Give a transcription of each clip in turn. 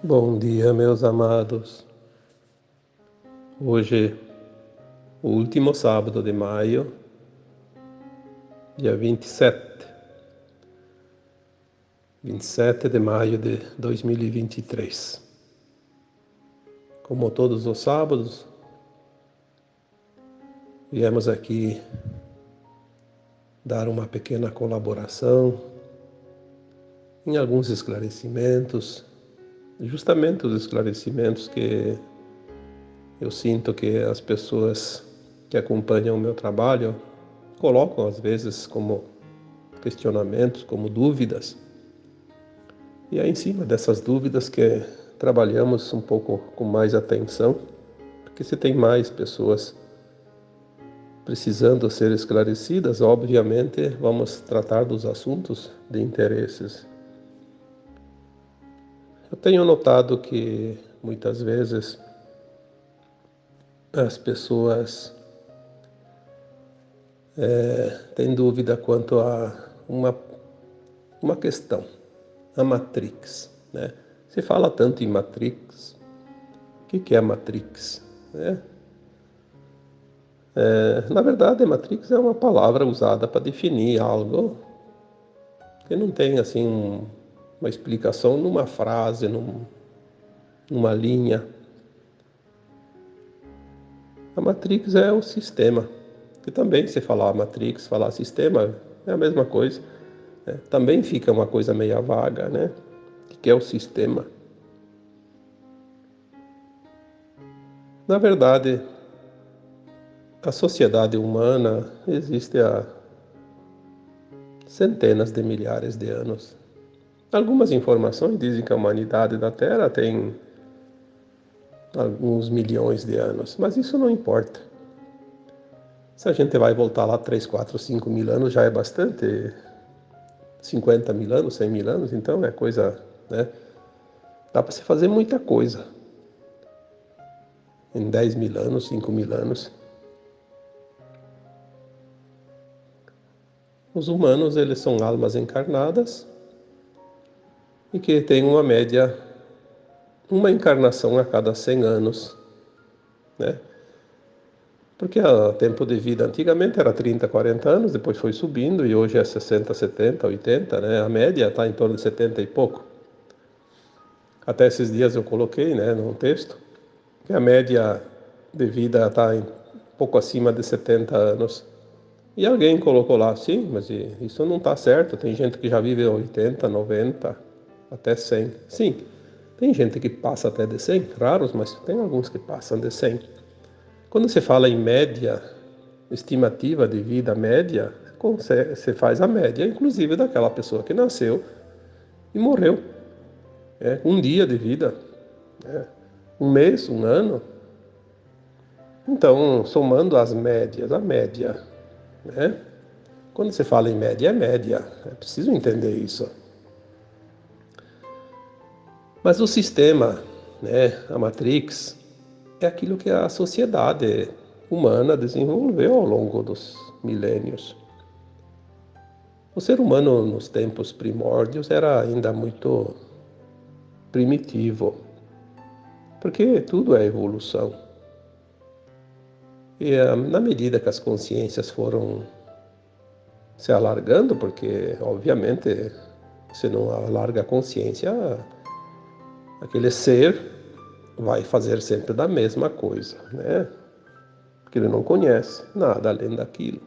Bom dia, meus amados. Hoje, o último sábado de maio, dia 27 de maio de 2023. Como todos os sábados, viemos aqui dar uma pequena colaboração em alguns esclarecimentos, justamente os esclarecimentos que eu sinto que as pessoas que acompanham o meu trabalho colocam às vezes como questionamentos, como dúvidas. E é em cima dessas dúvidas que trabalhamos um pouco com mais atenção, porque se tem mais pessoas precisando ser esclarecidas, obviamente vamos tratar dos assuntos de interesses. Eu tenho notado que muitas vezes as pessoas têm dúvida quanto a uma questão, a Matrix, né? Se fala tanto em Matrix, o que é a Matrix, né? Na verdade, Matrix é uma palavra usada para definir algo que não tem assim uma explicação numa frase, numa linha. A Matrix é o sistema, que também se falar Matrix, falar sistema, é a mesma coisa. Né? Também fica uma coisa meio vaga, né? O que é o sistema? Na verdade, a sociedade humana existe há centenas de milhares de anos. Algumas informações dizem que a humanidade da Terra tem alguns milhões de anos, mas isso não importa. Se a gente vai voltar lá 3, 4, 5 mil anos, já é bastante. 50 mil anos, 100 mil anos, então é coisa, né? Dá para se fazer muita coisa em 10 mil anos, 5 mil anos. Os humanos, eles são almas encarnadas e que têm uma média, uma encarnação a cada 100 anos, né? Porque o tempo de vida antigamente era 30, 40 anos, depois foi subindo e hoje é 60, 70, 80, né? A média está em torno de 70 e pouco. Até esses dias eu coloquei, né, num texto, que a média de vida está em pouco acima de 70 anos. E alguém colocou lá, sim, mas isso não está certo. Tem gente que já vive 80, 90, até 100. Sim, tem gente que passa até de 100, raros, mas tem alguns que passam de 100. Quando se fala em média, estimativa de vida média, você faz a média, inclusive daquela pessoa que nasceu e morreu. Um dia de vida, um mês, um ano. Então, somando as médias, a média, né? Quando você fala em média, é média. É preciso entender isso. Mas o sistema, né, a Matrix, é aquilo que a sociedade humana desenvolveu ao longo dos milênios. O ser humano, nos tempos primórdios, era ainda muito primitivo, porque tudo é evolução. E na medida que as consciências foram se alargando, porque, obviamente, se não alarga a consciência, aquele ser vai fazer sempre da mesma coisa, né? Porque ele não conhece nada além daquilo.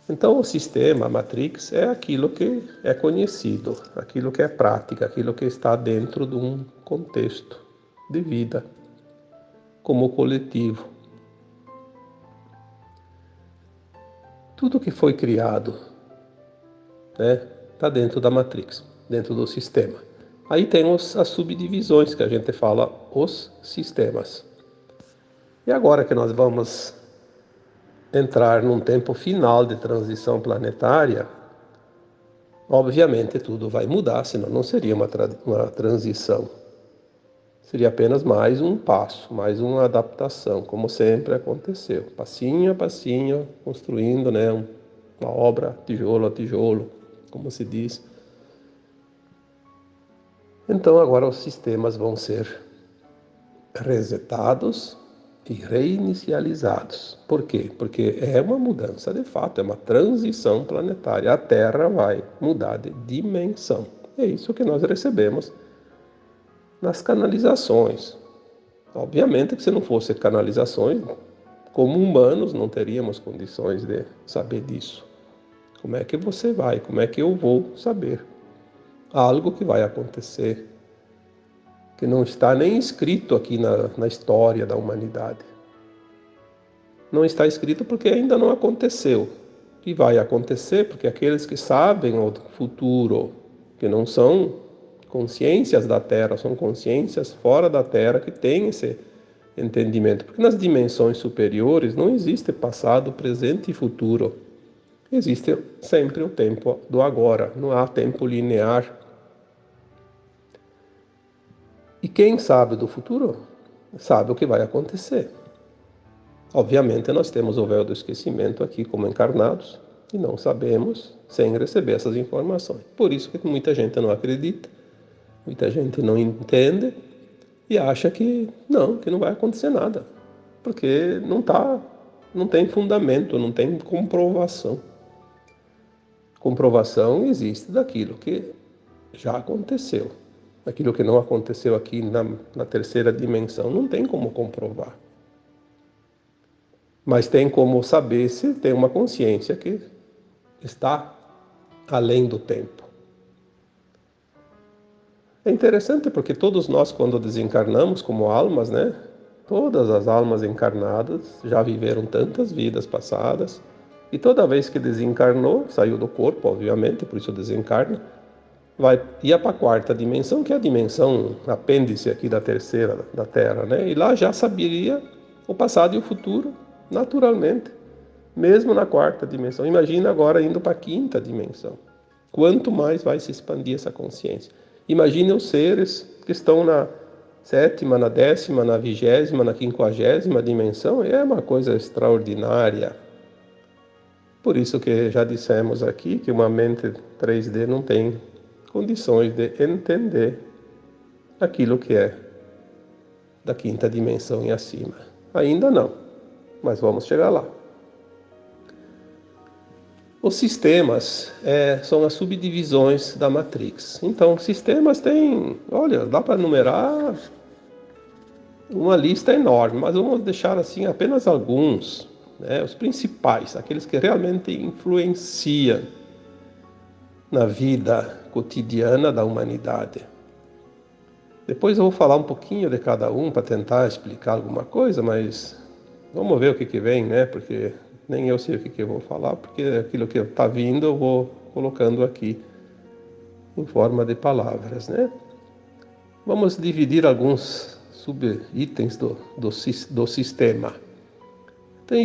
Então, o sistema, a Matrix, é aquilo que é conhecido, aquilo que é prática, aquilo que está dentro de um contexto de vida, como coletivo. Tudo que foi criado, né, está dentro da Matrix, dentro do sistema. Aí tem as subdivisões que a gente fala, os sistemas. E agora que nós vamos entrar num tempo final de transição planetária, obviamente tudo vai mudar, senão não seria uma transição. Seria apenas mais um passo, mais uma adaptação, como sempre aconteceu. Passinho a passinho, construindo, né, uma obra tijolo a tijolo, como se diz. Então agora os sistemas vão ser resetados e reinicializados. Por quê? Porque é uma mudança de fato, é uma transição planetária. A Terra vai mudar de dimensão. É isso que nós recebemos nas canalizações. Obviamente que se não fosse canalizações, como humanos não teríamos condições de saber disso. Como é que você vai? Como é que eu vou saber? Algo que vai acontecer, que não está nem escrito aqui na história da humanidade. Não está escrito porque ainda não aconteceu. E vai acontecer porque aqueles que sabem o futuro, que não são consciências da Terra, são consciências fora da Terra que têm esse entendimento. Porque nas dimensões superiores não existe passado, presente e futuro. Existe sempre o tempo do agora, não há tempo linear. E quem sabe do futuro, sabe o que vai acontecer. Obviamente nós temos o véu do esquecimento aqui como encarnados e não sabemos sem receber essas informações. Por isso que muita gente não acredita, muita gente não entende e acha que não vai acontecer nada, porque não tem fundamento, não tem comprovação. Comprovação existe daquilo que já aconteceu. Aquilo que não aconteceu aqui na terceira dimensão não tem como comprovar. Mas tem como saber se tem uma consciência que está além do tempo. É interessante porque todos nós, quando desencarnamos como almas, né? Todas as almas encarnadas já viveram tantas vidas passadas e toda vez que desencarnou, saiu do corpo, obviamente, por isso desencarna, ia para a quarta dimensão, que é a dimensão apêndice aqui da terceira da Terra, né? E lá já saberia o passado e o futuro naturalmente, mesmo na quarta dimensão. Imagina agora indo para a quinta dimensão. Quanto mais vai se expandir essa consciência? Imagine os seres que estão na sétima, na décima, na vigésima, na quinquagésima dimensão. É uma coisa extraordinária. Por isso que já dissemos aqui que uma mente 3D não tem condições de entender aquilo que é da quinta dimensão e acima. Ainda não, mas vamos chegar lá. Os sistemas são as subdivisões da Matrix. Então, sistemas tem, olha, dá para numerar uma lista enorme, mas vamos deixar assim apenas alguns, né, os principais, aqueles que realmente influenciam na vida cotidiana da humanidade. Depois eu vou falar um pouquinho de cada um para tentar explicar alguma coisa, mas vamos ver o que vem, né? Porque nem eu sei o que eu vou falar, porque aquilo que está vindo eu vou colocando aqui em forma de palavras, né? Vamos dividir alguns subitens do sistema.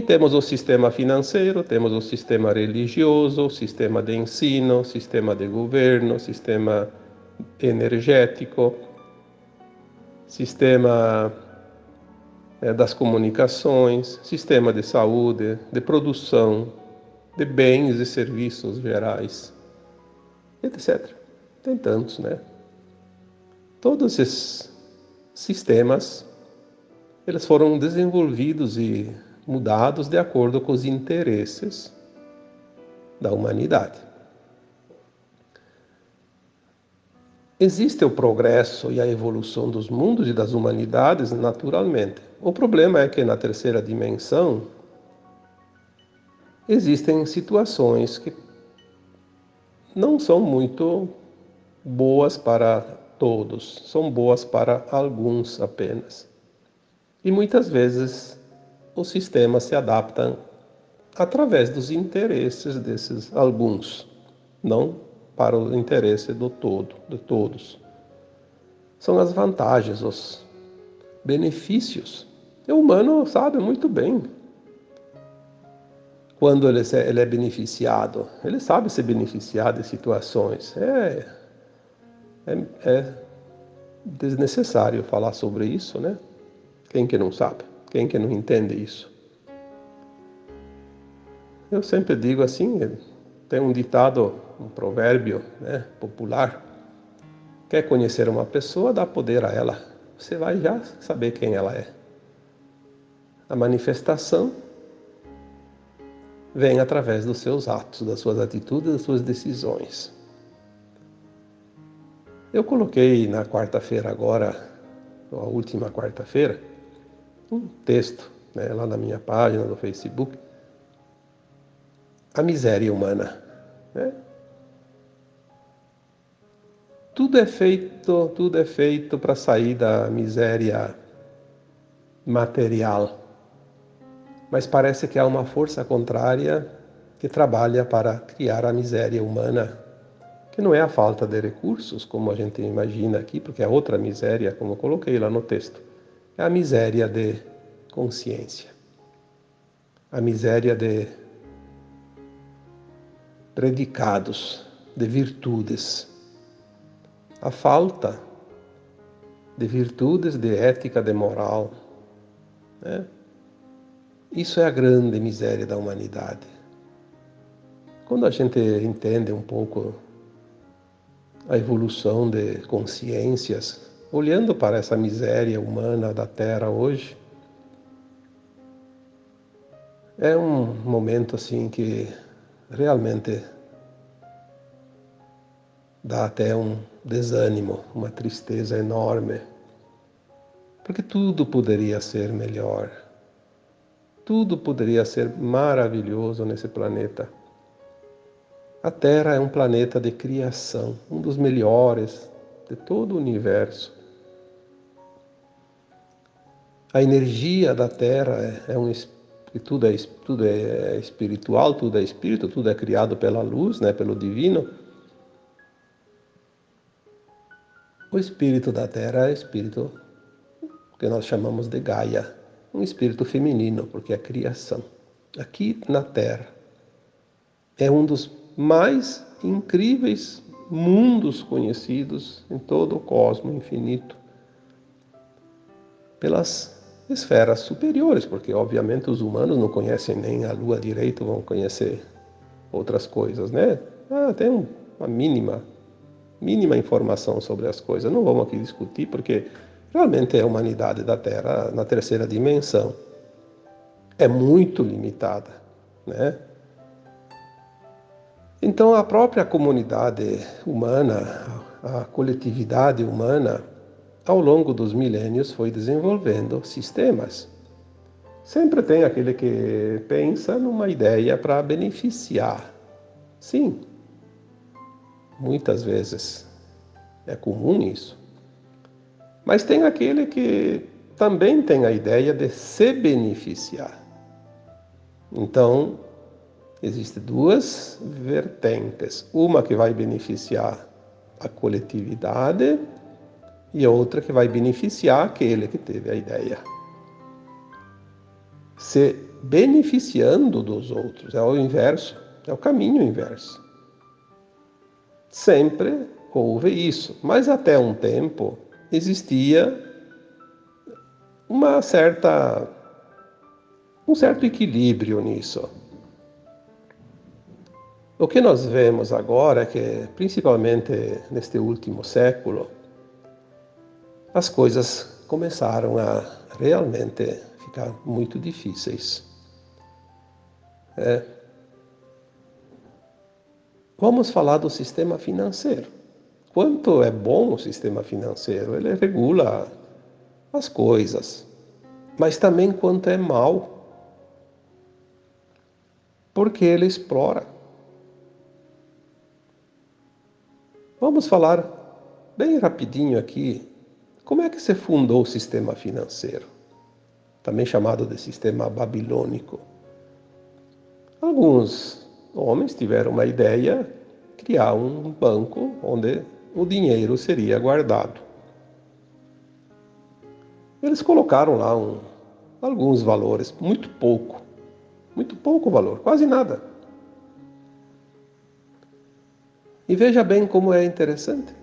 Temos o sistema financeiro, temos o sistema religioso, o sistema de ensino, o sistema de governo, o sistema energético, sistema das comunicações, sistema de saúde, de produção, de bens e serviços gerais, etc. Tem tantos, né? Todos esses sistemas, eles foram desenvolvidos e mudados de acordo com os interesses da humanidade. Existe o progresso e a evolução dos mundos e das humanidades naturalmente. O problema é que na terceira dimensão existem situações que não são muito boas para todos, são boas para alguns apenas. E muitas vezes o sistema se adapta através dos interesses desses alguns, não para o interesse do todo, de todos. São as vantagens, os benefícios. O humano sabe muito bem quando ele é beneficiado. Ele sabe se beneficiar de situações. É desnecessário falar sobre isso, né? Quem que não sabe? Quem que não entende isso? Eu sempre digo assim, tem um ditado, um provérbio, né, popular, Quer conhecer uma pessoa, dá poder a ela. Você vai já saber quem ela é. A manifestação vem através dos seus atos, das suas atitudes, das suas decisões. Eu coloquei na quarta-feira agora, a última quarta-feira, um texto, né, lá na minha página do Facebook, a miséria humana, né? Tudo é feito para sair da miséria material, mas parece que há uma força contrária que trabalha para criar a miséria humana, que não é a falta de recursos, como a gente imagina aqui, porque é outra miséria, como eu coloquei lá no texto, é a miséria de consciência, a miséria de predicados, de virtudes, a falta de virtudes, de ética, de moral, né? Isso é a grande miséria da humanidade. Quando a gente entende um pouco a evolução de consciências, olhando para essa miséria humana da Terra hoje, é um momento assim que realmente dá até um desânimo, uma tristeza enorme, porque tudo poderia ser melhor, tudo poderia ser maravilhoso nesse planeta. A Terra é um planeta de criação, um dos melhores de todo o universo. A energia da Terra tudo é espiritual, tudo é espírito, tudo é criado pela luz, né, pelo divino. O espírito da Terra é espírito que nós chamamos de Gaia, um espírito feminino, porque é criação. Aqui na Terra é um dos mais incríveis mundos conhecidos em todo o cosmos infinito pelas esferas superiores, porque obviamente os humanos não conhecem nem a Lua direito, vão conhecer outras coisas, né? Tem uma mínima informação sobre as coisas. Não vamos aqui discutir, porque realmente a humanidade da Terra, na terceira dimensão, é muito limitada, né? Então a própria comunidade humana, a coletividade humana, ao longo dos milênios foi desenvolvendo sistemas. Sempre tem aquele que pensa numa ideia para beneficiar. Sim, muitas vezes é comum isso. Mas tem aquele que também tem a ideia de se beneficiar. Então, existem duas vertentes. Uma que vai beneficiar a coletividade e outra que vai beneficiar aquele que teve a ideia. Se beneficiando dos outros, é o inverso, é o caminho inverso. Sempre houve isso, mas até um tempo existia um certo equilíbrio nisso. O que nós vemos agora é que, principalmente neste último século, as coisas começaram a realmente ficar muito difíceis. Vamos falar do sistema financeiro. Quanto é bom o sistema financeiro? Ele regula as coisas, mas também quanto é mal, porque ele explora. Vamos falar bem rapidinho aqui como é que se fundou o sistema financeiro, também chamado de sistema babilônico. Alguns homens tiveram uma ideia, criar um banco onde o dinheiro seria guardado. Eles colocaram lá alguns valores, muito pouco valor, quase nada. E veja bem como é interessante.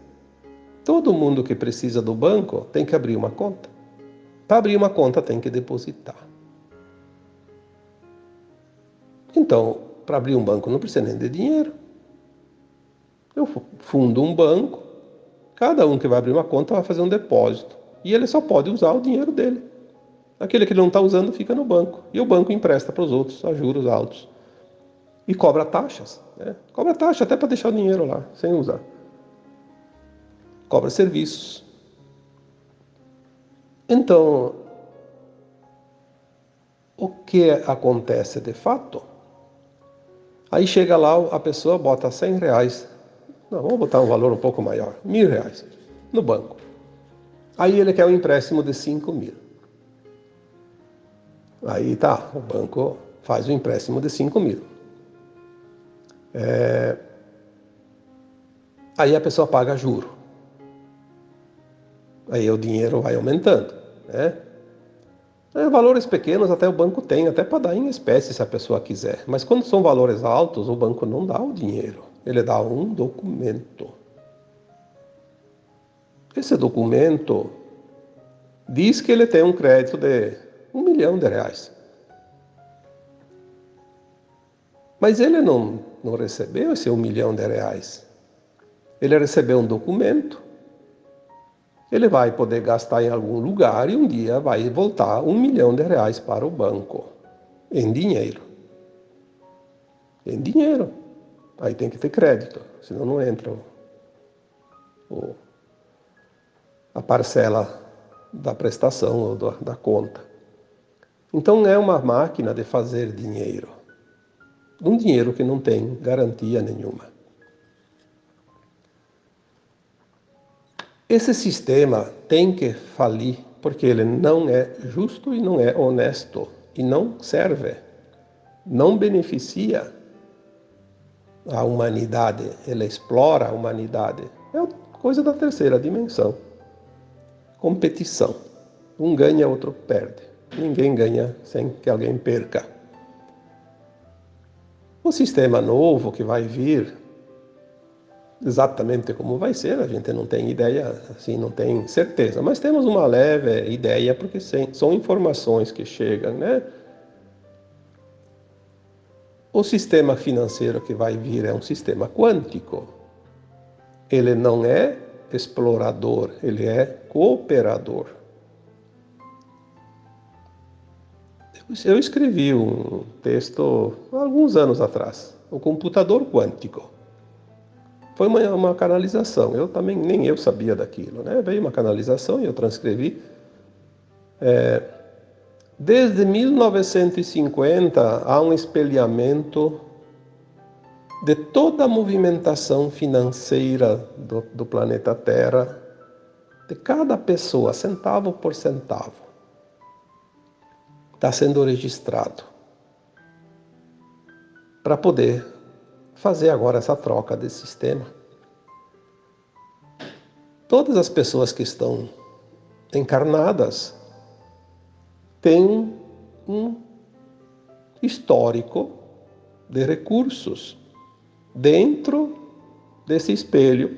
Todo mundo que precisa do banco tem que abrir uma conta. Para abrir uma conta tem que depositar. Então, para abrir um banco não precisa nem de dinheiro. Eu fundo um banco, Cada um que vai abrir uma conta vai fazer um depósito. E ele só pode usar o dinheiro dele. Aquele que ele não está usando fica no banco. E o banco empresta para os outros a juros altos. E cobra taxas. Né? Cobra taxa até para deixar o dinheiro lá, sem usar. Cobra serviços. Então, o que acontece de fato? Aí chega lá, a pessoa bota R$100. Não, vamos botar um valor um pouco maior, R$1.000 no banco. Aí ele quer um empréstimo de 5.000. Aí tá, o banco faz o empréstimo de 5.000. Aí a pessoa paga juro. Aí o dinheiro vai aumentando, né? Valores pequenos até o banco tem, até para dar em espécie se a pessoa quiser. Mas quando são valores altos, o banco não dá o dinheiro. Ele dá um documento. Esse documento diz que ele tem um crédito de R$1.000.000. Mas ele não recebeu esse R$1.000.000. Ele recebeu um documento. Ele vai poder gastar em algum lugar e um dia vai voltar R$1.000.000 para o banco. Em dinheiro. Em dinheiro. Aí tem que ter crédito, senão não entra a parcela da prestação ou da conta. Então é uma máquina de fazer dinheiro. Um dinheiro que não tem garantia nenhuma. Esse sistema tem que falir porque ele não é justo e não é honesto e não serve, não beneficia a humanidade, ele explora a humanidade. É coisa da terceira dimensão. Competição. Um ganha, outro perde. Ninguém ganha sem que alguém perca. O sistema novo que vai vir, exatamente como vai ser, a gente não tem ideia, assim, não tem certeza, mas temos uma leve ideia porque são informações que chegam, né? O sistema financeiro que vai vir é um sistema quântico. Ele não é explorador, ele é cooperador. Eu escrevi um texto há alguns anos atrás, o computador quântico. Foi uma canalização, eu também, nem eu sabia daquilo, né? Veio uma canalização e eu transcrevi. Desde 1950 há um espelhamento de toda a movimentação financeira do planeta Terra, de cada pessoa, centavo por centavo. Está sendo registrado para poder fazer agora essa troca de sistema. Todas as pessoas que estão encarnadas têm um histórico de recursos dentro desse espelho,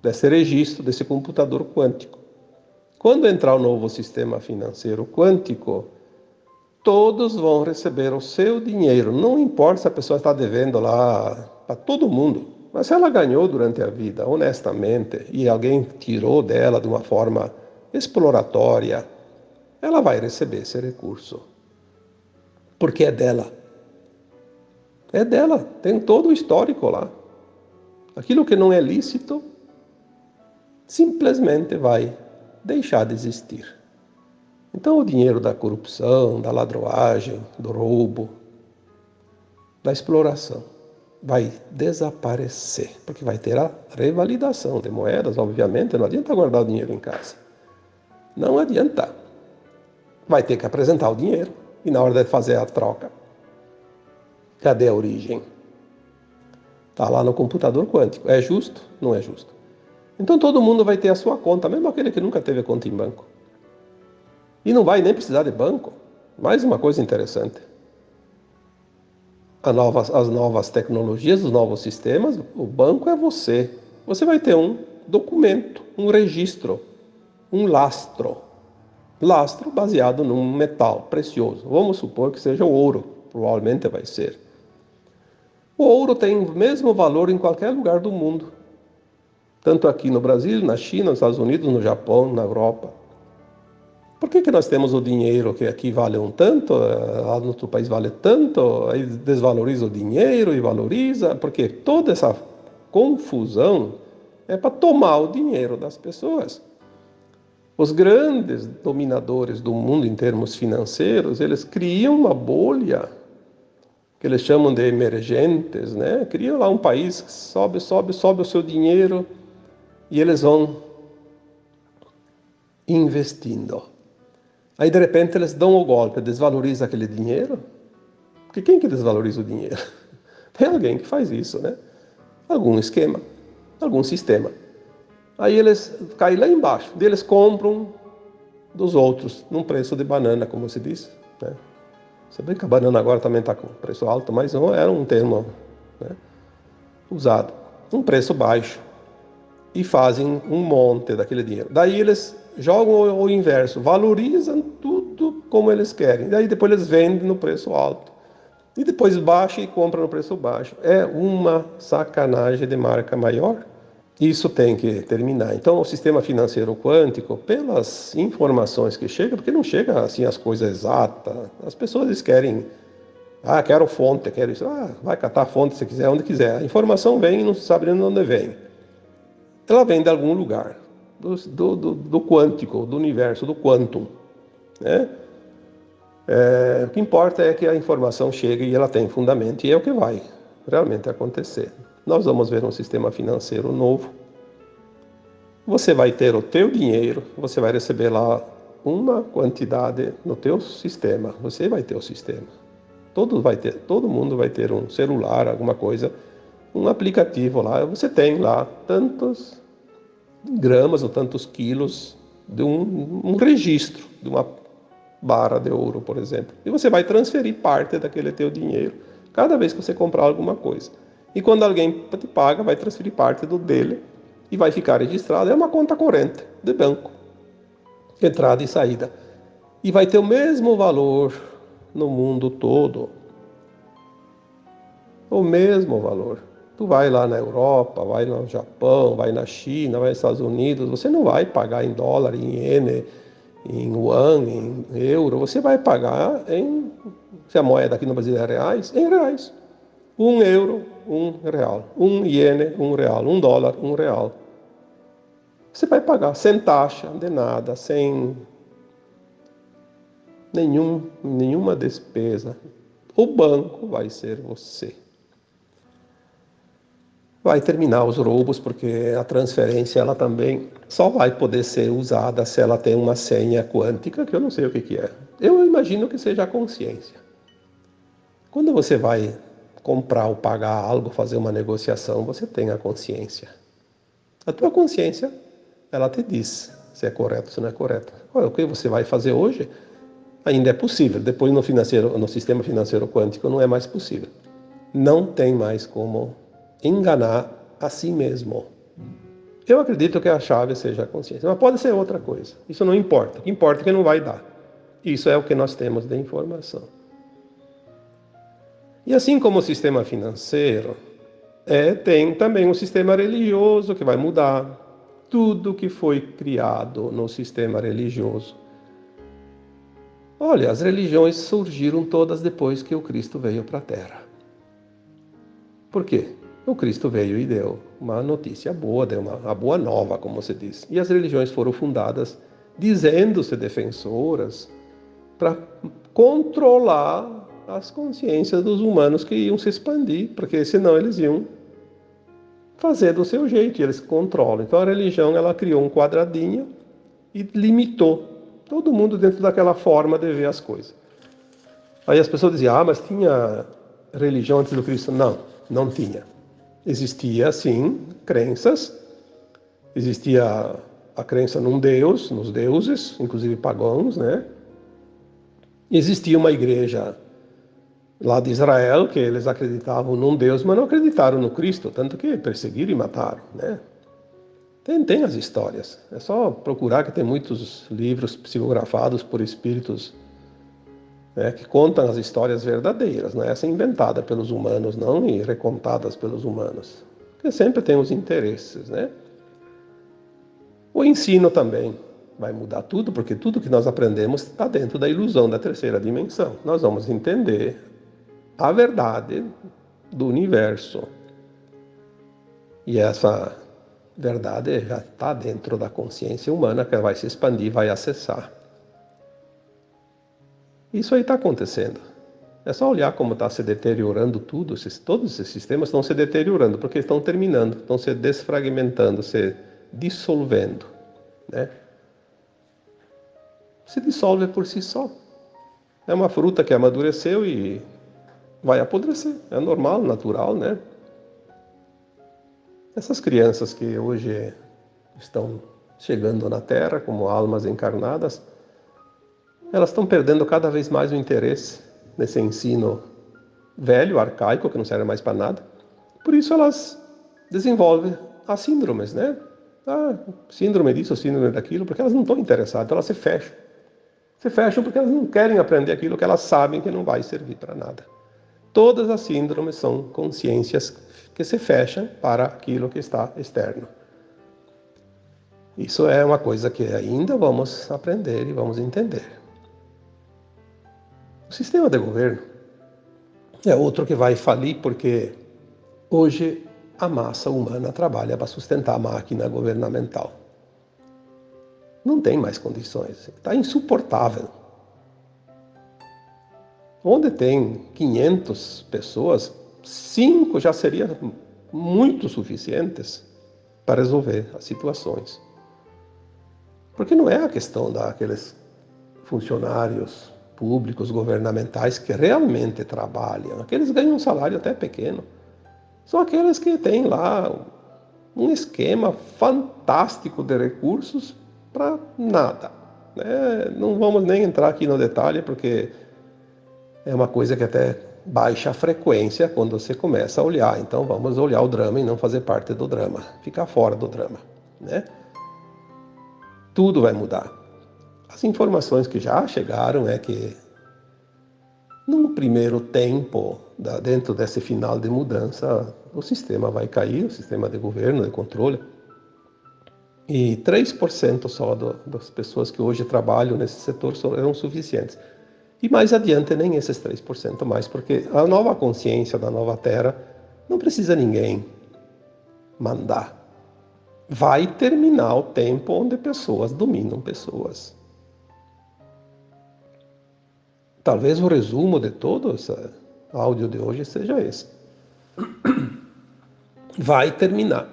desse registro, desse computador quântico. Quando entrar o novo sistema financeiro quântico, todos vão receber o seu dinheiro. Não importa se a pessoa está devendo lá para todo mundo, mas se ela ganhou durante a vida, honestamente, e alguém tirou dela de uma forma exploratória, ela vai receber esse recurso. Porque é dela. É dela, tem todo o histórico lá. Aquilo que não é lícito, simplesmente vai deixar de existir. Então o dinheiro da corrupção, da ladroagem, do roubo, da exploração, vai desaparecer, porque vai ter a revalidação de moedas, obviamente, não adianta guardar o dinheiro em casa. Não adianta. Vai ter que apresentar o dinheiro, e na hora de fazer a troca, cadê a origem? Está lá no computador quântico. É justo? Não é justo. Então todo mundo vai ter a sua conta, mesmo aquele que nunca teve conta em banco. E não vai nem precisar de banco. Mais uma coisa interessante. As novas tecnologias, os novos sistemas, o banco é você. Você vai ter um documento, um registro, um lastro. Lastro baseado num metal precioso. Vamos supor que seja o ouro. Provavelmente vai ser. O ouro tem o mesmo valor em qualquer lugar do mundo. tanto aqui no Brasil, na China, nos Estados Unidos, no Japão, na Europa. Por que nós temos o dinheiro que aqui vale um tanto, lá no outro país vale tanto, aí desvaloriza o dinheiro e valoriza? Porque toda essa confusão é para tomar o dinheiro das pessoas. Os grandes dominadores do mundo em termos financeiros, eles criam uma bolha que eles chamam de emergentes, né? Criam lá um país que sobe o seu dinheiro e eles vão investindo. Aí, de repente, eles dão o golpe, desvaloriza aquele dinheiro. Porque quem que desvaloriza o dinheiro? Tem alguém que faz isso, né? Algum esquema, algum sistema. Aí eles caem lá embaixo, e eles compram dos outros, num preço de banana, como se diz, né? Você vê que a banana agora também está com preço alto, mas não era um termo, né, usado. Um preço baixo. E fazem um monte daquele dinheiro. Daí eles jogam o inverso, valorizam tudo como eles querem. Daí depois eles vendem no preço alto. E depois baixa e compra no preço baixo. É uma sacanagem de marca maior. Isso tem que terminar. Então o sistema financeiro quântico, pelas informações que chegam, porque não chega assim as coisas exatas, as pessoas querem, quero fonte, quero isso, vai catar a fonte se quiser, onde quiser. A informação vem e não se sabe de onde vem. Ela vem de algum lugar, do quântico, do universo, do quantum, né? O que importa é que a informação chegue e ela tem fundamento, e é o que vai realmente acontecer. Nós vamos ver um sistema financeiro novo. Você vai ter o teu dinheiro, você vai receber lá uma quantidade no teu sistema, você vai ter o sistema. Todo mundo vai ter um celular, alguma coisa, um aplicativo lá, você tem lá tantos gramas ou tantos quilos de um registro, de uma barra de ouro, por exemplo. E você vai transferir parte daquele teu dinheiro cada vez que você comprar alguma coisa. E quando alguém te paga, vai transferir parte do dele e vai ficar registrado. É uma conta corrente de banco, entrada e saída. E vai ter o mesmo valor no mundo todo. O mesmo valor. Tu vai lá na Europa, vai no Japão, vai na China, vai nos Estados Unidos, você não vai pagar em dólar, em iene, em yuan, em euro, você vai pagar se a moeda aqui no Brasil é reais, em reais. 1 euro, 1 real. 1 iene, 1 real. 1 dólar, 1 real. Você vai pagar sem taxa, de nada, sem nenhuma despesa. O banco vai ser você. Vai terminar os roubos, porque a transferência ela também só vai poder ser usada se ela tem uma senha quântica, que eu não sei o que é. Eu imagino que seja a consciência. Quando você vai comprar ou pagar algo, fazer uma negociação, você tem a consciência. A tua consciência, ela te diz se é correto, se não é correto. Olha, o que você vai fazer hoje ainda é possível. Depois no sistema financeiro quântico não é mais possível. Não tem mais como enganar a si mesmo. Eu acredito que a chave seja a consciência, mas pode ser outra coisa. Isso não importa. O que importa é que não vai dar. Isso é o que nós temos de informação. E assim como o sistema financeiro, tem também um sistema religioso que vai mudar. Tudo que foi criado no sistema religioso. Olha, as religiões surgiram todas depois que o Cristo veio para a Terra. Por quê? O Cristo veio e deu uma notícia boa, deu uma boa nova, como se diz. E as religiões foram fundadas dizendo-se defensoras para controlar as consciências dos humanos que iam se expandir, porque senão eles iam fazer do seu jeito, e eles controlam. Então a religião ela criou um quadradinho e limitou todo mundo dentro daquela forma de ver as coisas. Aí as pessoas diziam, mas tinha religião antes do Cristo? Não, não tinha. Existia, sim, crenças. Existia a crença num Deus, nos deuses, inclusive pagãos, né? Existia uma igreja lá de Israel, que eles acreditavam num Deus, mas não acreditaram no Cristo, tanto que perseguiram e mataram, né? Tem as histórias. É só procurar que tem muitos livros psicografados por espíritos, né, que contam as histórias verdadeiras, não é essa inventada pelos humanos, não, e recontadas pelos humanos. Porque sempre tem os interesses, né? O ensino também vai mudar tudo, porque tudo que nós aprendemos está dentro da ilusão da terceira dimensão. Nós vamos entender a verdade do universo. E essa verdade já está dentro da consciência humana, que vai se expandir, vai acessar. Isso aí está acontecendo. É só olhar como está se deteriorando tudo. Todos esses sistemas estão se deteriorando, porque estão terminando, estão se desfragmentando, se dissolvendo, né? Se dissolve por si só. É uma fruta que amadureceu e vai apodrecer. É normal, natural, né? Essas crianças que hoje estão chegando na Terra como almas encarnadas, elas estão perdendo cada vez mais o interesse nesse ensino velho, arcaico, que não serve mais para nada. Por isso elas desenvolvem as síndromes, né? Síndrome disso, síndrome daquilo, porque elas não estão interessadas, elas se fecham. Se fecham porque elas não querem aprender aquilo que elas sabem que não vai servir para nada. Todas as síndromes são consciências que se fecham para aquilo que está externo. Isso é uma coisa que ainda vamos aprender e vamos entender. O sistema de governo é outro que vai falir, porque hoje a massa humana trabalha para sustentar a máquina governamental. Não tem mais condições, está insuportável. Onde tem 500 pessoas, 5 já seriam muito suficientes para resolver as situações. Porque não é a questão daqueles funcionários públicos, governamentais, que realmente trabalham. Aqueles ganham um salário até pequeno. São aqueles que têm lá um esquema fantástico de recursos para nada, né? Não vamos nem entrar aqui no detalhe, porque é uma coisa que até baixa a frequência quando você começa a olhar. Então vamos olhar o drama e não fazer parte do drama, ficar fora do drama, né? Tudo vai mudar. As informações que já chegaram é que num primeiro tempo, dentro desse final de mudança, o sistema vai cair, o sistema de governo, de controle, e 3% só das pessoas que hoje trabalham nesse setor serão suficientes. E mais adiante nem esses 3% mais, porque a nova consciência da nova Terra não precisa ninguém mandar. Vai terminar o tempo onde pessoas dominam pessoas. Talvez o resumo de todo esse áudio de hoje seja esse. Vai terminar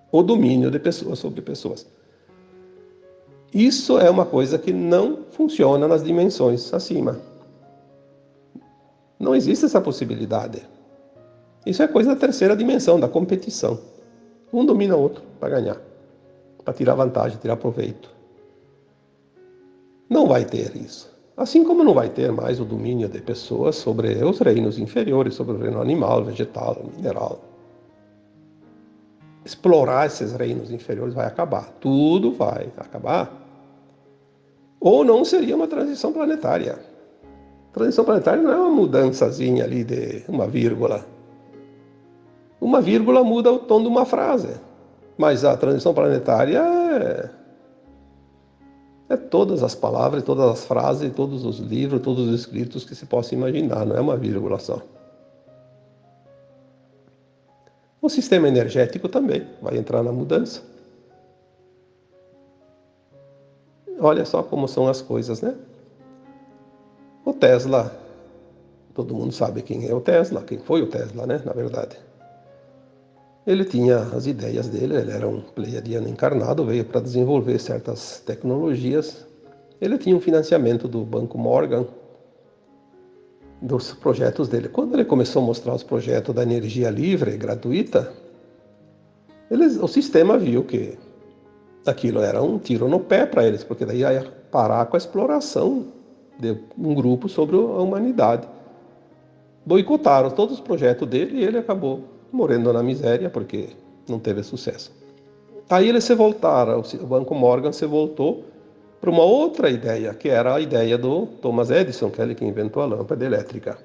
o domínio de pessoas sobre pessoas. Isso é uma coisa que não funciona nas dimensões acima. Não existe essa possibilidade. Isso é coisa da terceira dimensão, da competição. Um domina o outro para ganhar, para tirar vantagem, tirar proveito. Não vai ter isso. Assim como não vai ter mais o domínio de pessoas sobre os reinos inferiores, sobre o reino animal, vegetal, mineral. Explorar esses reinos inferiores vai acabar. Tudo vai acabar. Ou não seria uma transição planetária. Transição planetária não é uma mudançazinha ali de uma vírgula. Uma vírgula muda o tom de uma frase. Mas a transição planetária é todas as palavras, todas as frases, todos os livros, todos os escritos que se possa imaginar. Não é uma vírgula só. O sistema energético também vai entrar na mudança. Olha só como são as coisas, né? O Tesla, todo mundo sabe quem é o Tesla, quem foi o Tesla, né? Na verdade. Ele tinha as ideias dele, ele era um pleiadiano encarnado, veio para desenvolver certas tecnologias. Ele tinha um financiamento do Banco Morgan, dos projetos dele. Quando ele começou a mostrar os projetos da energia livre, gratuita, o sistema viu que aquilo era um tiro no pé para eles, porque daí ia parar com a exploração de um grupo sobre a humanidade. Boicotaram todos os projetos dele e ele acabou morrendo na miséria porque não teve sucesso. Aí eles se voltaram, o Banco Morgan se voltou para uma outra ideia, que era a ideia do Thomas Edison, que é ele que inventou a lâmpada elétrica.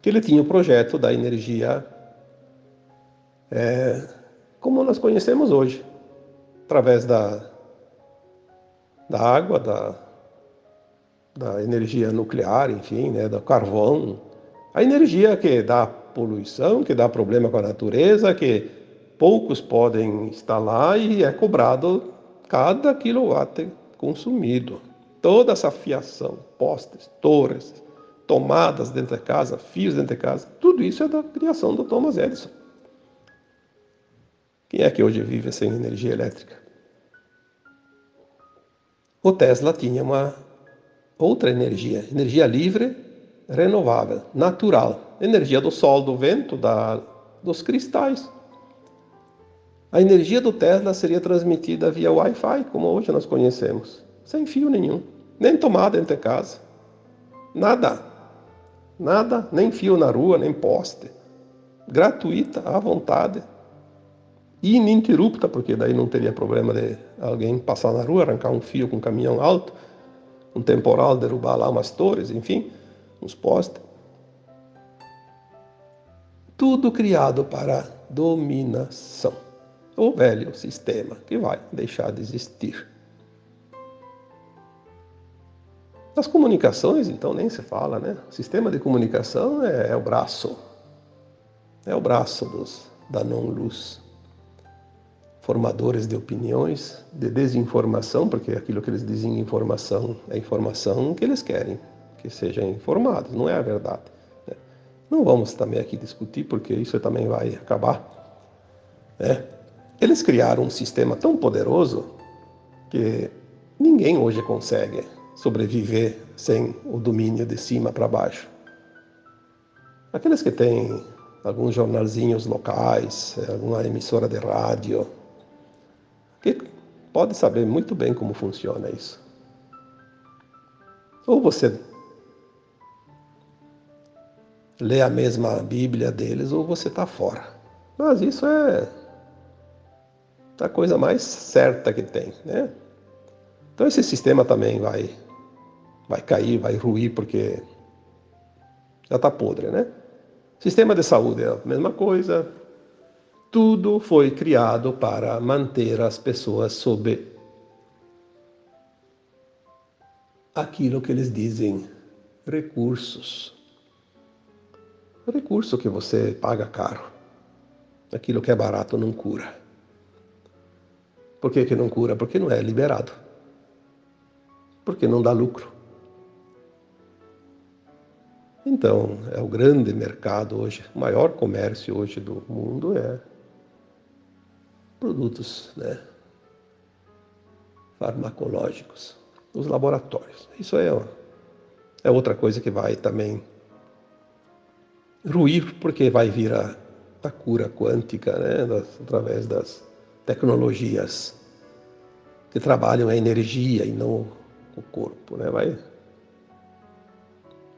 Que ele tinha o projeto da energia como nós conhecemos hoje. através da água, da energia nuclear, enfim, né, do carvão. A energia que dá poluição, que dá problema com a natureza, que poucos podem instalar e é cobrado cada quilowatt consumido. Toda essa fiação, postes, torres, tomadas dentro de casa, fios dentro de casa, tudo isso é da criação do Thomas Edison. Quem é que hoje vive sem energia elétrica? O Tesla tinha uma outra energia livre, renovável, natural, energia do sol, do vento, dos cristais. A energia do Tesla seria transmitida via Wi-Fi, como hoje nós conhecemos, sem fio nenhum, nem tomada dentro de casa, nada, nada, nem fio na rua, nem poste, gratuita, à vontade, ininterrupta, porque daí não teria problema de alguém passar na rua, arrancar um fio com um caminhão alto, um temporal, derrubar lá umas torres, enfim, uns postes. Tudo criado para dominação. O velho sistema que vai deixar de existir. As comunicações, então, nem se fala, né? O sistema de comunicação é o braço. É o braço da não-luz. Formadores de opiniões, de desinformação, porque aquilo que eles dizem informação é informação que eles querem que sejam informados, não é a verdade. Né? Não vamos também aqui discutir, porque isso também vai acabar. Né? Eles criaram um sistema tão poderoso que ninguém hoje consegue sobreviver sem o domínio de cima para baixo. Aqueles que têm alguns jornalzinhos locais, alguma emissora de rádio, que pode saber muito bem como funciona isso. Ou você lê a mesma Bíblia deles, ou você está fora. Mas isso é a coisa mais certa que tem, né? Então esse sistema também vai cair, vai ruir, porque já está podre, né? Sistema de saúde é a mesma coisa. Tudo foi criado para manter as pessoas sob aquilo que eles dizem recursos. Recurso que você paga caro. Aquilo que é barato não cura. Por que não cura? Porque não é liberado. Porque não dá lucro. Então, é o grande mercado hoje, o maior comércio hoje do mundo é produtos, né, farmacológicos, os laboratórios. Isso é outra coisa que vai também ruir, porque vai vir a cura quântica, né, através das tecnologias que trabalham a energia e não o corpo, né,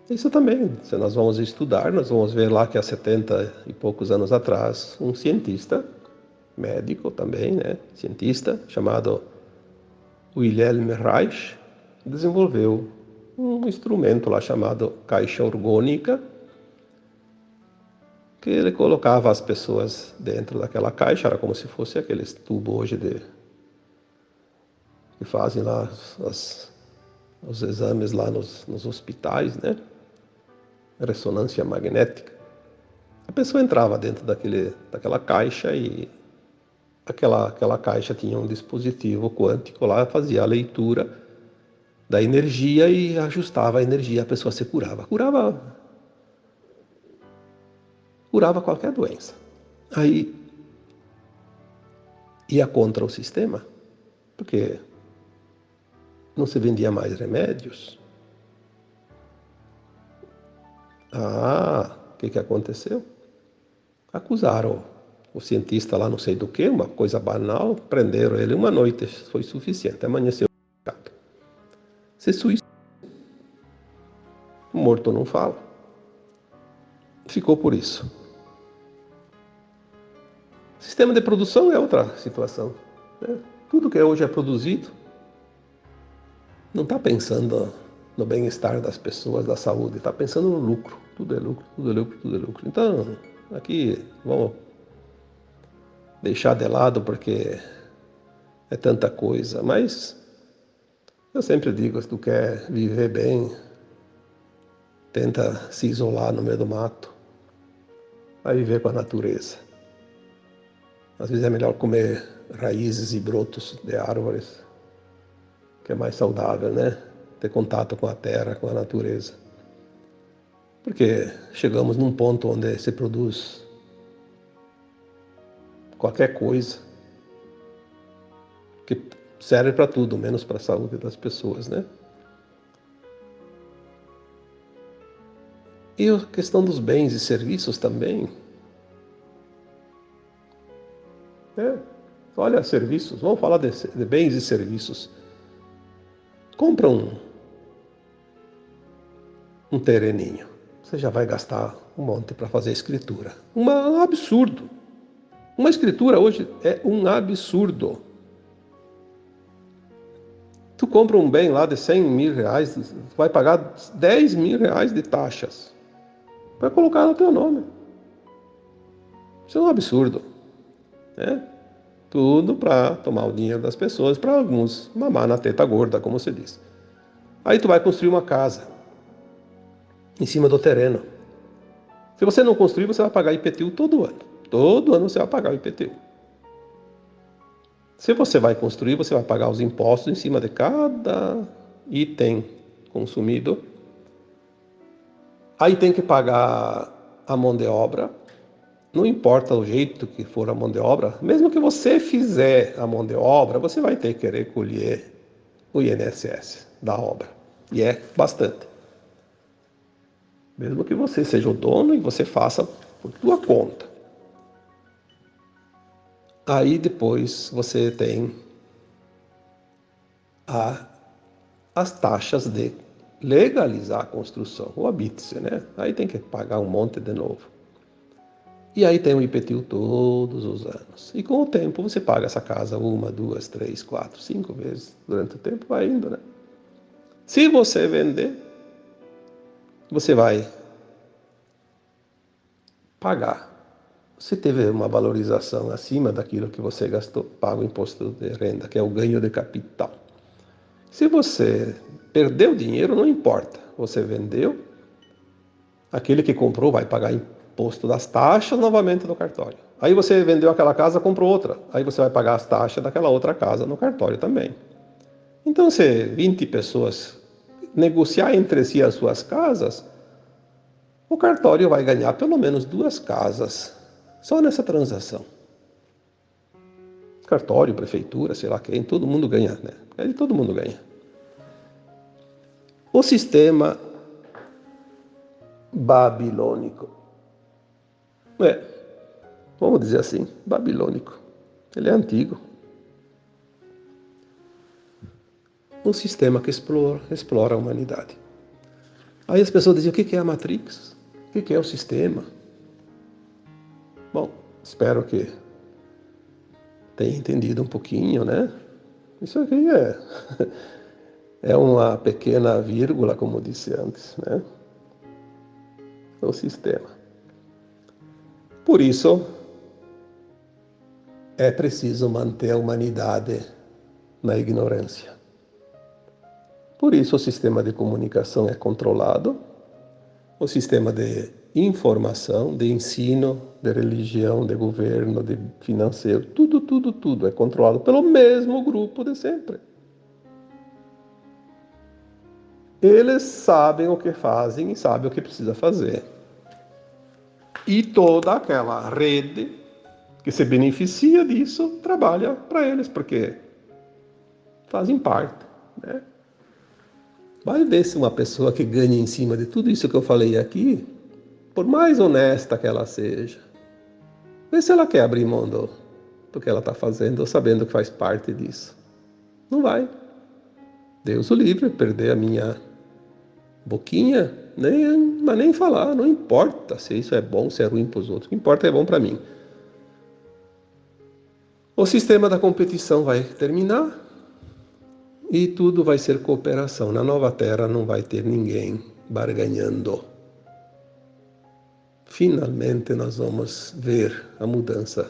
Isso também, se nós vamos estudar, nós vamos ver lá que há 70 e poucos anos atrás, um cientista, médico também, né, cientista, chamado Wilhelm Reich, desenvolveu um instrumento lá chamado caixa orgônica, que ele colocava as pessoas dentro daquela caixa, era como se fosse aqueles tubos hoje que fazem lá os exames lá nos hospitais, né? Ressonância magnética. A pessoa entrava dentro daquela caixa e aquela caixa tinha um dispositivo quântico lá, fazia a leitura da energia e ajustava a energia, a pessoa se curava. Curava qualquer doença. Aí ia contra o sistema, porque não se vendia mais remédios. O que aconteceu? Acusaram o cientista lá, não sei do que, uma coisa banal, prenderam ele uma noite, foi suficiente, amanheceu. Se suicidou. O morto não fala. Ficou por isso. Sistema de produção é outra situação. Né? Tudo que hoje é produzido não está pensando no bem-estar das pessoas, da saúde, está pensando no lucro. Tudo é lucro, tudo é lucro, tudo é lucro. Então, aqui vamos deixar de lado porque é tanta coisa, mas eu sempre digo, se tu quer viver bem, tenta se isolar no meio do mato, vai viver com a natureza. Às vezes é melhor comer raízes e brotos de árvores, que é mais saudável, né? Ter contato com a terra, com a natureza. Porque chegamos num ponto onde se produz qualquer coisa que serve para tudo, menos para a saúde das pessoas, né? E a questão dos bens e serviços também. Né? Olha, serviços, vamos falar de bens e serviços. Compra um tereninho. Você já vai gastar um monte para fazer escritura. Um absurdo. Uma escritura hoje é um absurdo. Tu compra um bem lá de 100 mil reais, vai pagar 10 mil reais de taxas. Vai colocar no teu nome. Isso é um absurdo. Né? Tudo para tomar o dinheiro das pessoas, para alguns mamar na teta gorda, como se diz. Aí tu vai construir uma casa em cima do terreno. Se você não construir, você vai pagar IPTU todo ano. Todo ano você vai pagar o IPTU. Se você vai construir, você vai pagar os impostos em cima de cada item consumido. Aí tem que pagar a mão de obra. Não importa o jeito que for a mão de obra, mesmo que você fizer a mão de obra, você vai ter que querer colher o INSS da obra. E é bastante. Mesmo que você seja o dono e você faça por tua conta. Aí depois você tem as taxas de legalizar a construção, o habite-se, né? Aí tem que pagar um monte de novo. E aí tem o IPTU todos os anos. E com o tempo você paga essa casa 1, 2, 3, 4, 5 vezes. Durante o tempo vai indo, né? Se você vender, você vai pagar. Se teve uma valorização acima daquilo que você gastou, paga o imposto de renda, que é o ganho de capital. Se você perdeu dinheiro, não importa. Você vendeu, aquele que comprou vai pagar imposto das taxas novamente no cartório. Aí você vendeu aquela casa, comprou outra. Aí você vai pagar as taxas daquela outra casa no cartório também. Então, se 20 pessoas negociar entre si as suas casas, o cartório vai ganhar pelo menos 2 casas só nessa transação. Cartório, prefeitura, sei lá quem, todo mundo ganha, né? Aí todo mundo ganha. O sistema babilônico. Vamos dizer assim, babilônico. Ele é antigo. Um sistema que explora a humanidade. Aí as pessoas diziam, o que é a Matrix? O que é o sistema? Bom, espero que tenha entendido um pouquinho, né? Isso aqui é uma pequena vírgula, como disse antes, né? O sistema. Por isso, é preciso manter a humanidade na ignorância. Por isso, o sistema de comunicação é controlado, o sistema de informação, de ensino, de religião, de governo, de financeiro, tudo é controlado pelo mesmo grupo de sempre. Eles sabem o que fazem e sabem o que precisa fazer. E toda aquela rede que se beneficia disso trabalha para eles, porque fazem parte, né? Vai ver se uma pessoa que ganha em cima de tudo isso que eu falei aqui, por mais honesta que ela seja, vê se ela quer abrir mão do que ela está fazendo, sabendo que faz parte disso. Não vai. Deus o livre, perder a minha boquinha, mas nem falar, não importa se isso é bom, se é ruim para os outros, o que importa é bom para mim. O sistema da competição vai terminar e tudo vai ser cooperação. Na nova terra não vai ter ninguém barganhando. Finalmente nós vamos ver a mudança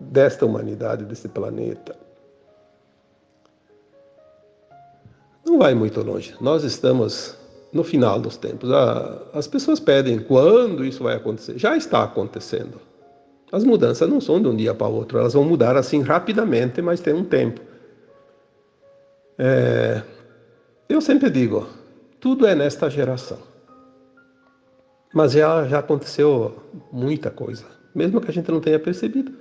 desta humanidade, desse planeta. Não vai muito longe. Nós estamos no final dos tempos. As pessoas pedem quando isso vai acontecer. Já está acontecendo. As mudanças não são de um dia para o outro. Elas vão mudar assim rapidamente, mas tem um tempo. Eu sempre digo, tudo é nesta geração. Mas já aconteceu muita coisa, mesmo que a gente não tenha percebido.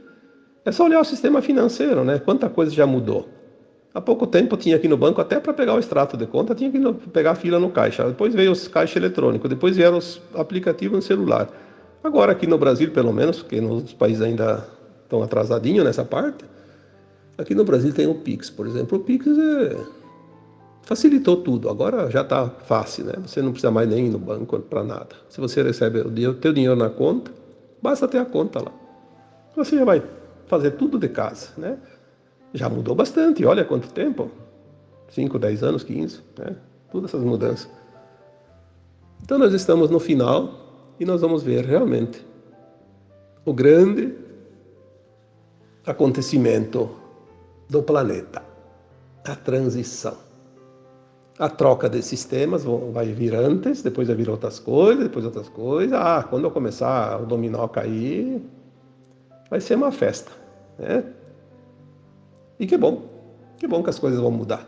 É só olhar o sistema financeiro, né? Quanta coisa já mudou. Há pouco tempo eu tinha aqui no banco, até para pegar o extrato de conta, tinha que pegar a fila no caixa. Depois veio os caixa eletrônico, depois vieram os aplicativos no celular. Agora aqui no Brasil, pelo menos, porque nos países ainda estão atrasadinhos nessa parte, aqui no Brasil tem o Pix, por exemplo. O Pix facilitou tudo. Agora já está fácil, né? Você não precisa mais nem ir no banco para nada. Se você recebe o teu dinheiro na conta, basta ter a conta lá. Você já vai fazer tudo de casa, né? Já mudou bastante. Olha quanto tempo. 5, 10 anos, 15, né? Todas essas mudanças. Então nós estamos no final e nós vamos ver realmente o grande acontecimento do planeta, a transição. A troca de sistemas vai vir antes, depois vai vir outras coisas, depois outras coisas. Quando eu começar o dominó a cair, vai ser uma festa, né? E que bom que as coisas vão mudar.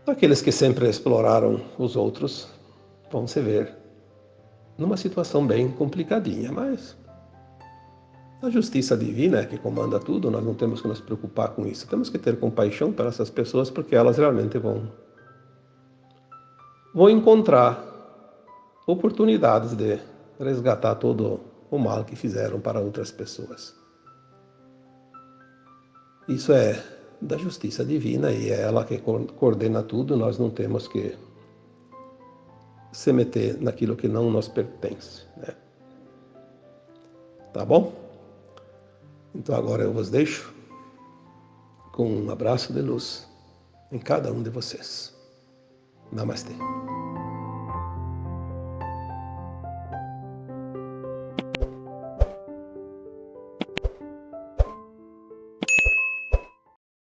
Aqueles que sempre exploraram os outros vão se ver numa situação bem complicadinha, mas a justiça divina é que comanda tudo, nós não temos que nos preocupar com isso. Temos que ter compaixão para essas pessoas, porque elas realmente vão encontrar oportunidades de resgatar todo o mal que fizeram para outras pessoas. Isso é da justiça divina e é ela que coordena tudo, nós não temos que se meter naquilo que não nos pertence, né? Tá bom? Então agora eu vos deixo com um abraço de luz em cada um de vocês. Namastê.